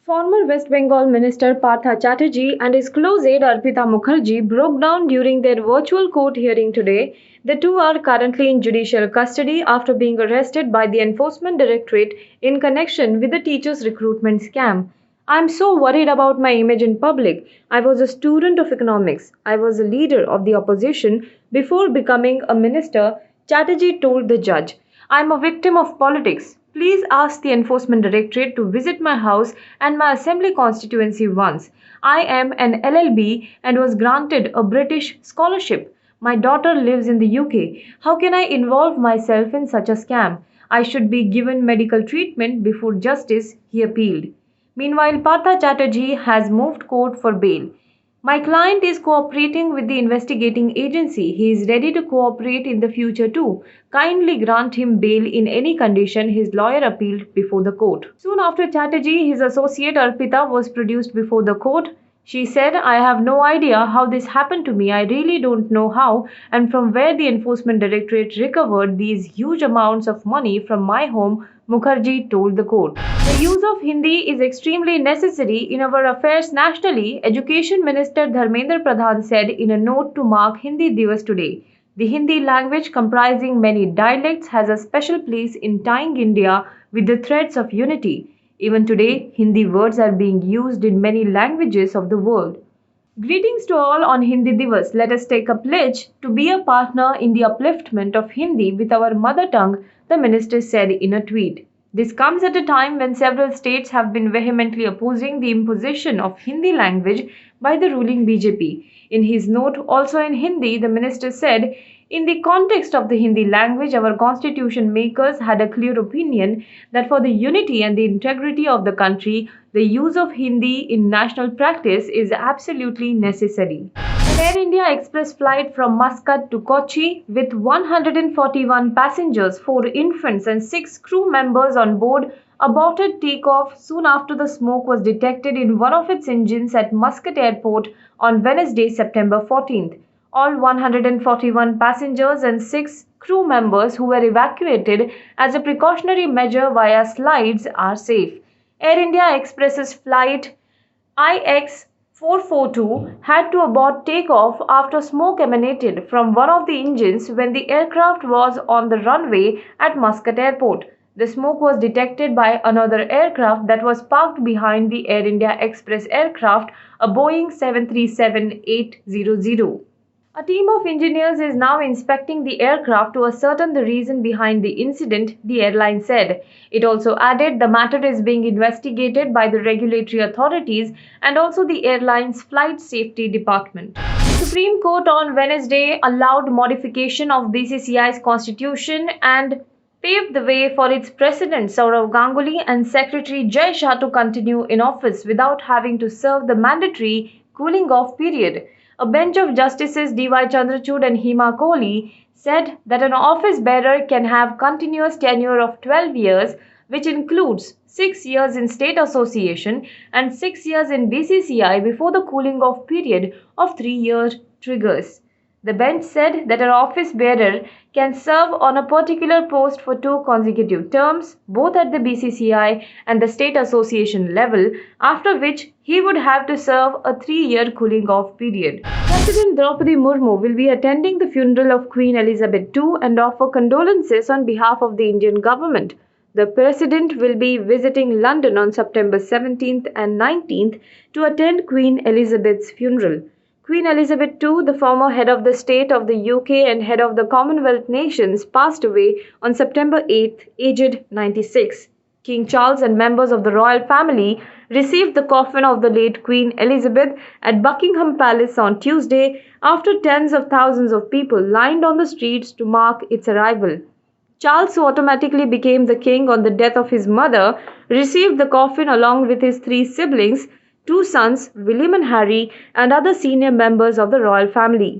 Former West Bengal Minister Partha Chatterjee and his close aide Arpita Mukherjee broke down during their virtual court hearing today. The two are currently in judicial custody after being arrested by the Enforcement Directorate in connection with the teachers' recruitment scam. I'm so worried about my image in public. I was a student of economics. I was a leader of the opposition before becoming a minister, Chatterjee told the judge. I'm a victim of politics. Please ask the Enforcement Directorate to visit my house and my assembly constituency once. I am an LLB and was granted a British scholarship. My daughter lives in the UK. How can I involve myself in such a scam? I should be given medical treatment before justice, he appealed. Meanwhile, Partha Chatterjee has moved court for bail. My client is cooperating with the investigating agency. He is ready to cooperate in the future too. Kindly grant him bail in any condition, his lawyer appealed before the court. Soon after Chatterjee, his associate Arpita was produced before the court. She said, I have no idea how this happened to me. I really don't know how and from where the Enforcement Directorate recovered these huge amounts of money from my home, Mukherjee told the court. The use of Hindi is extremely necessary in our affairs nationally, Education Minister Dharmendra Pradhan said in a note to mark Hindi Diwas today. The Hindi language, comprising many dialects, has a special place in tying India with the threads of unity. Even today, Hindi words are being used in many languages of the world. Greetings to all on Hindi Diwas. Let us take a pledge to be a partner in the upliftment of Hindi with our mother tongue, the minister said in a tweet. This comes at a time when several states have been vehemently opposing the imposition of Hindi language by the ruling BJP. In his note, also in Hindi, the minister said, in the context of the Hindi language, our constitution makers had a clear opinion that for the unity and the integrity of the country, the use of Hindi in national practice is absolutely necessary. An Air India Express flight from Muscat to Kochi with 141 passengers, 4 infants and 6 crew members on board aborted takeoff soon after the smoke was detected in one of its engines at Muscat Airport on Wednesday, September 14th. All 141 passengers and 6 crew members who were evacuated as a precautionary measure via slides are safe. Air India Express's flight IX-442 had to abort takeoff after smoke emanated from one of the engines when the aircraft was on the runway at Muscat Airport. The smoke was detected by another aircraft that was parked behind the Air India Express aircraft, a Boeing 737-800. A team of engineers is now inspecting the aircraft to ascertain the reason behind the incident, the airline said. It also added the matter is being investigated by the regulatory authorities and also the airline's flight safety department. The Supreme Court on Wednesday allowed modification of BCCI's constitution and paved the way for its president Sourav Ganguly and secretary Jai Shah to continue in office without having to serve the mandatory cooling-off period. A bench of Justices D.Y. Chandrachud and Hema Kohli said that an office bearer can have continuous tenure of 12 years, which includes 6 years in state association and 6 years in BCCI before the cooling-off period of 3 years triggers. The bench said that an office bearer can serve on a particular post for 2 consecutive terms, both at the BCCI and the state association level, after which he would have to serve a 3-year cooling-off period. President Draupadi Murmu will be attending the funeral of Queen Elizabeth II and offer condolences on behalf of the Indian government. The president will be visiting London on September 17th and 19th to attend Queen Elizabeth's funeral. Queen Elizabeth II, the former head of the state of the UK and head of the Commonwealth nations, passed away on September 8th, aged 96. King Charles and members of the royal family received the coffin of the late Queen Elizabeth at Buckingham Palace on Tuesday after tens of thousands of people lined on the streets to mark its arrival. Charles, who automatically became the king on the death of his mother, received the coffin along with his 3 siblings, 2 sons, William and Harry, and other senior members of the royal family.